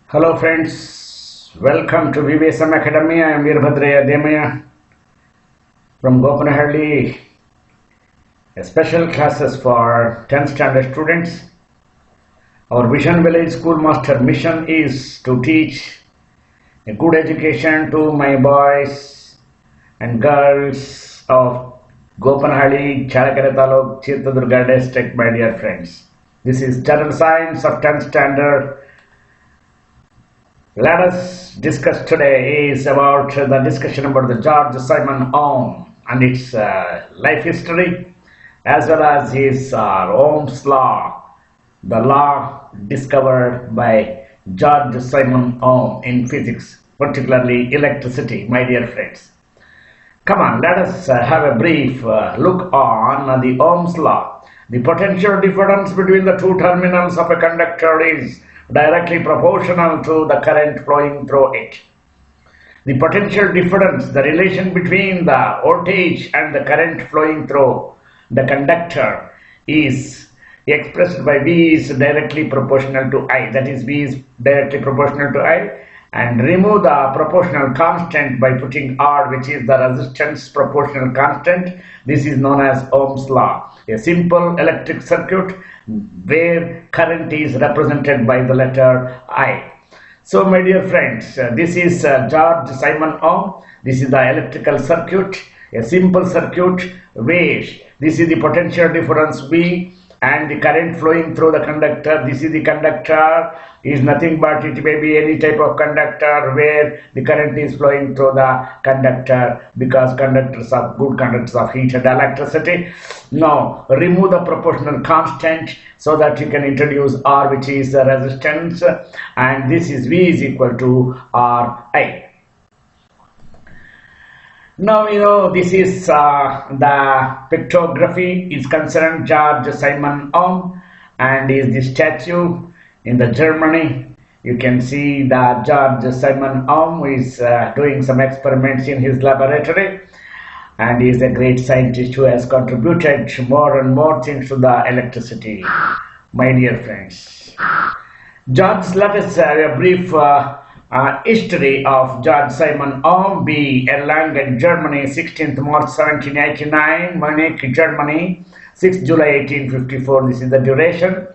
Hello friends, welcome to VVSM Academy. I am Veerbhadraya Demaya from Gopanahalli. A special classes for 10th standard students. Our Vision Village Schoolmaster mission is to teach a good education to my boys and girls of Gopanahalli, Chalakere Taluk, Chitradurga district, my dear friends. This is General Science of 10th standard. Let us discuss today is about the discussion about the George Simon Ohm and its life history as well as his Ohm's law, the law discovered by George Simon Ohm in physics, particularly electricity, my dear friends. Come on, let us have a brief look on the Ohm's law. The potential difference between the two terminals of a conductor is directly proportional to the current flowing through it. The potential difference, the relation between the voltage and the current flowing through the conductor is expressed by V is directly proportional to I. That is, V is directly proportional to I. And remove the proportional constant by putting R, which is the resistance proportional constant. This is known as Ohm's law. A simple electric circuit where current is represented by the letter I. So my dear friends, this is George Simon Ohm. This is the electrical circuit, a simple circuit where this is the potential difference V and the current flowing through the conductor. This is the conductor, is nothing but it may be any type of conductor where the current is flowing through the conductor, because conductors are good conductors of heat and electricity. Now remove the proportional constant so that you can introduce R, which is the resistance, and this is V is equal to Ri. Now you know this is the pictography is concerned George Simon Ohm, and is the statue in the Germany. You can see that George Simon Ohm is doing some experiments in his laboratory, and he is a great scientist who has contributed more and more things to the electricity, my dear friends. George, let us have a brief history of George Simon Ohm. B. Erlangen, Germany, 16th March 1789, Munich, Germany, 6th July 1854. This is the duration.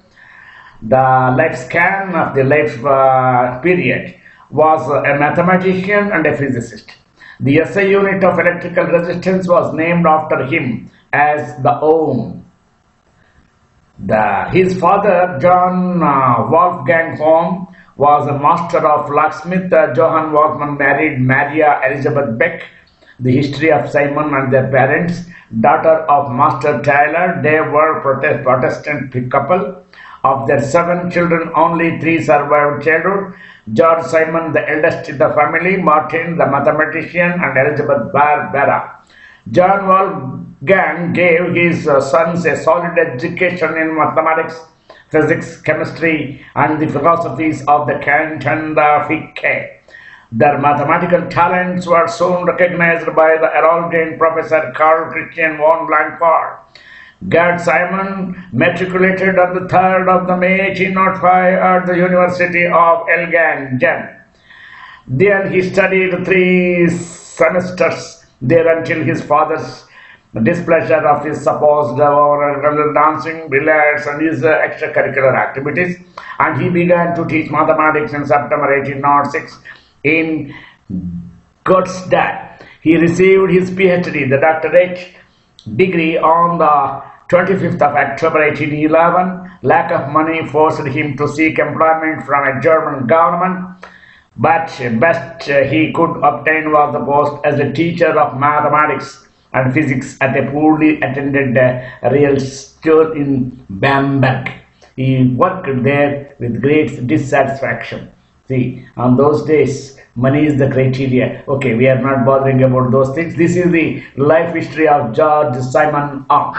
The lifespan of the life period was a mathematician and a physicist. The SI unit of electrical resistance was named after him as the ohm. His father, John Wolfgang Ohm, was a master of locksmith. Johann Wolfman married Maria Elizabeth Beck. The history of Simon and their parents: daughter of Master Taylor, they were Protestant couple. Of their 7 children, only 3 survived childhood. George Simon, the eldest in the family, Martin, the mathematician, and Elizabeth Barbara. John Wolfgang gave his sons a solid education in mathematics, physics, chemistry, and the philosophies of the Kant and the Fichte. Their mathematical talents were soon recognized by the erudite Professor Carl Christian von Blancard. George Simon matriculated on the 3rd of May 1805 at the University of Erlangen. Then he studied 3 semesters there until his father's displeasure of his supposed dancing, billiards, and his extracurricular activities, and he began to teach mathematics in September 1806 in Göttingen. He received his PhD, the doctorate degree, on the 25th of October 1811. Lack of money forced him to seek employment from a German government, but best he could obtain was the post as a teacher of mathematics and physics at a poorly attended real school in Bamberg. He worked there with great dissatisfaction. See, on those days, money is the criteria. Okay, we are not bothering about those things. This is the life history of George Simon Ohm.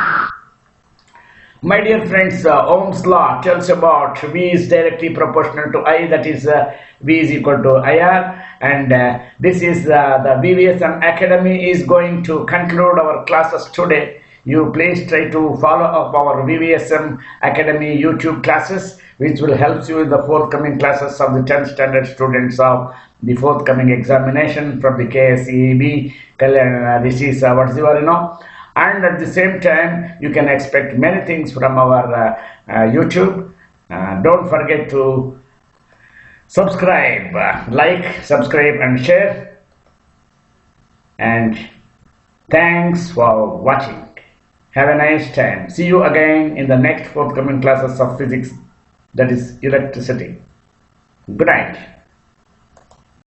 My dear friends, Ohm's law tells about V is directly proportional to I, that is V is equal to IR, and this is the VVSM Academy is going to conclude our classes today. You please try to follow up our VVSM Academy YouTube classes, which will help you in the forthcoming classes of the 10th standard students of the forthcoming examination from the KSEB. This is whatever and at the same time you can expect many things from our YouTube. Don't forget to subscribe, like, subscribe and share, and thanks for watching. Have a nice time. See you again in the next forthcoming classes of physics, that is electricity. Good night.